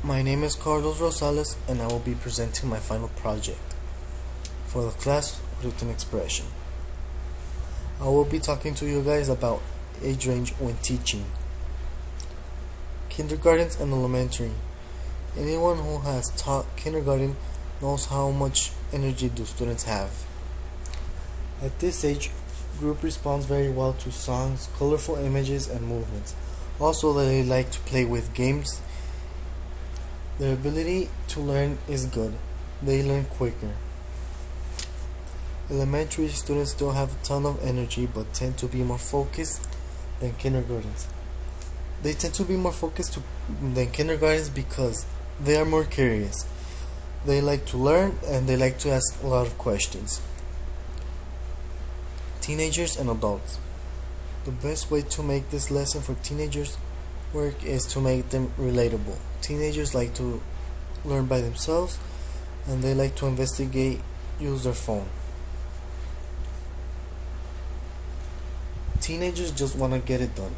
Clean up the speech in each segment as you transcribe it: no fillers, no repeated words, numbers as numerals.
My name is Carlos Rosales and I will be presenting my final project for the class written expression. I will be talking to you guys about age range when teaching. Kindergartens and elementary. Anyone who has taught kindergarten knows how much energy the students have. At this age, group responds very well to songs, colorful images, and movements. Also, they like to play with games. Their ability to learn is good. They learn quicker. Elementary students still have a ton of energy but tend to be more focused than kindergartens. They tend to be more focused than kindergartens because they are more curious. They like to learn and they like to ask a lot of questions. Teenagers and adults. The best way to make this lesson for teenagers work is to make them relatable. Teenagers like to learn by themselves and they like to investigate, use their phone. Teenagers just want to get it done.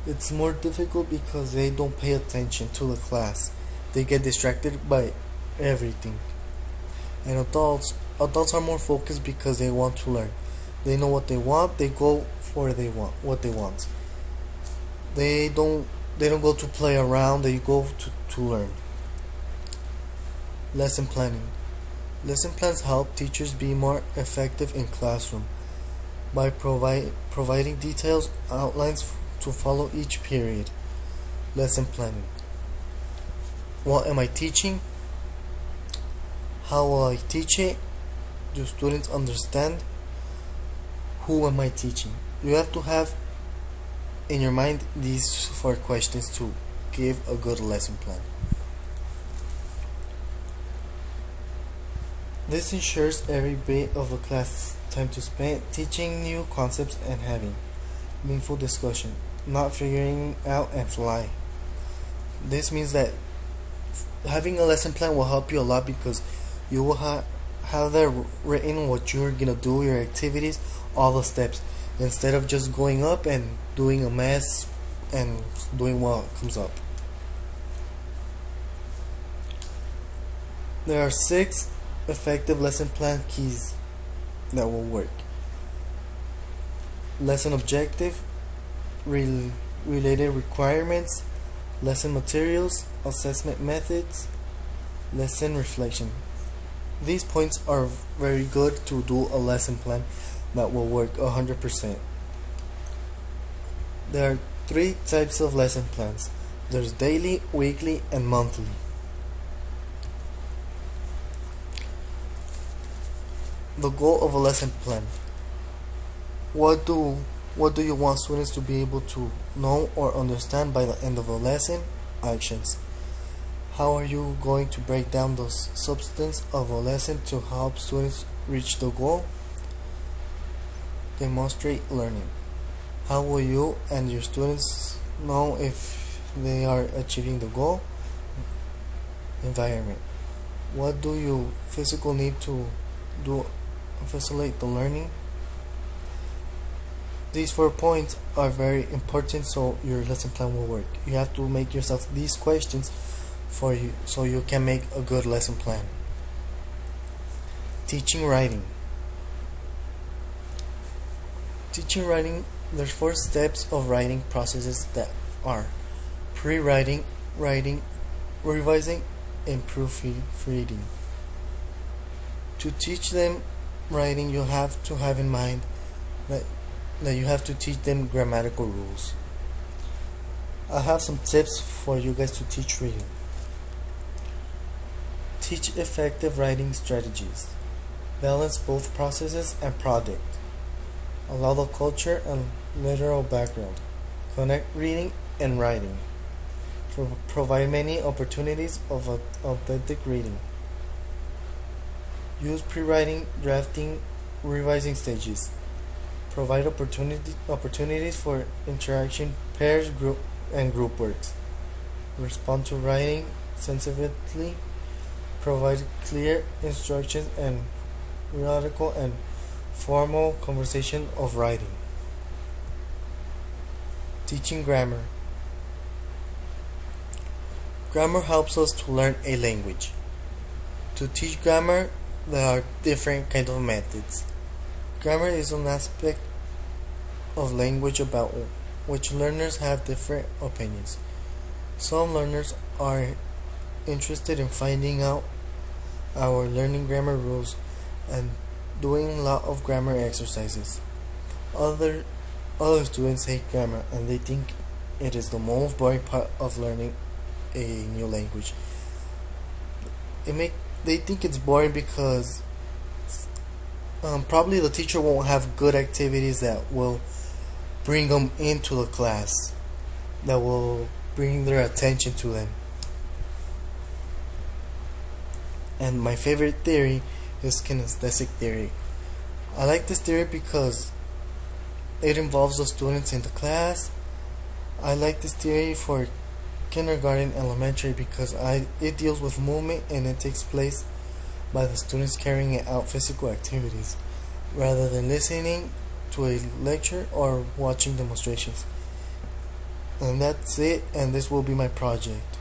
It's more difficult because they don't pay attention to the class. They get distracted by everything. And adults are more focused because they want to learn. They know what they want, they go for what they want. They don't go to play around, they go to learn. Lesson planning. Lesson plans help teachers be more effective in classroom by providing details, outlines to follow each period. Lesson planning. What am I teaching? How will I teach it? Do students understand? Who am I teaching? You have to have in your mind these 4 questions to give a good lesson plan. This ensures every bit of the class time to spend teaching new concepts and having meaningful discussion, not figuring out and fly. This means that having a lesson plan will help you a lot because you will have there written what you're gonna do, your activities, all the steps, instead of just going up and doing a mess and doing what comes up. There are 6 effective lesson plan keys that will work. Lesson objective, related requirements, lesson materials, assessment methods, lesson reflection. These points are very good to do a lesson plan that will work 100%. There are 3 types of lesson plans. There's daily, weekly, and monthly. The goal of a lesson plan. What do you want students to be able to know or understand by the end of a lesson? Actions. How are you going to break down the substance of a lesson to help students reach the goal? Demonstrate learning. How will you and your students know if they are achieving the goal? Environment. What do you physically need to do to facilitate the learning? These 4 points are very important so your lesson plan will work. You have to make yourself these questions for you so you can make a good lesson plan. Teaching writing. Teaching writing, there's 4 steps of writing processes that are pre-writing, writing, revising, and proofreading. To teach them writing, you have to have in mind that you have to teach them grammatical rules. I have some tips for you guys to teach reading. Teach effective writing strategies. Balance both processes and product. Allow the culture and literal background. Connect reading and writing. Provide many opportunities of authentic reading. Use pre-writing, drafting, revising stages. Provide opportunities for interaction, pairs, group works. Respond to writing sensitively. Provide clear instructions and periodical and formal conversation of writing. Teaching grammar. Grammar helps us to learn a language. To teach grammar, there are different kinds of methods. Grammar is an aspect of language about which learners have different opinions. Some learners are interested in finding out our learning grammar rules and doing a lot of grammar exercises. Other students hate grammar and they think it is the most boring part of learning a new language. They think it's boring because probably the teacher won't have good activities that will bring them into the class, that will bring their attention to them. And my favorite theory is kinesthetic theory. I like this theory because it involves the students in the class. I like this theory for kindergarten, elementary because it deals with movement and it takes place by the students carrying out physical activities rather than listening to a lecture or watching demonstrations. And that's it, and this will be my project.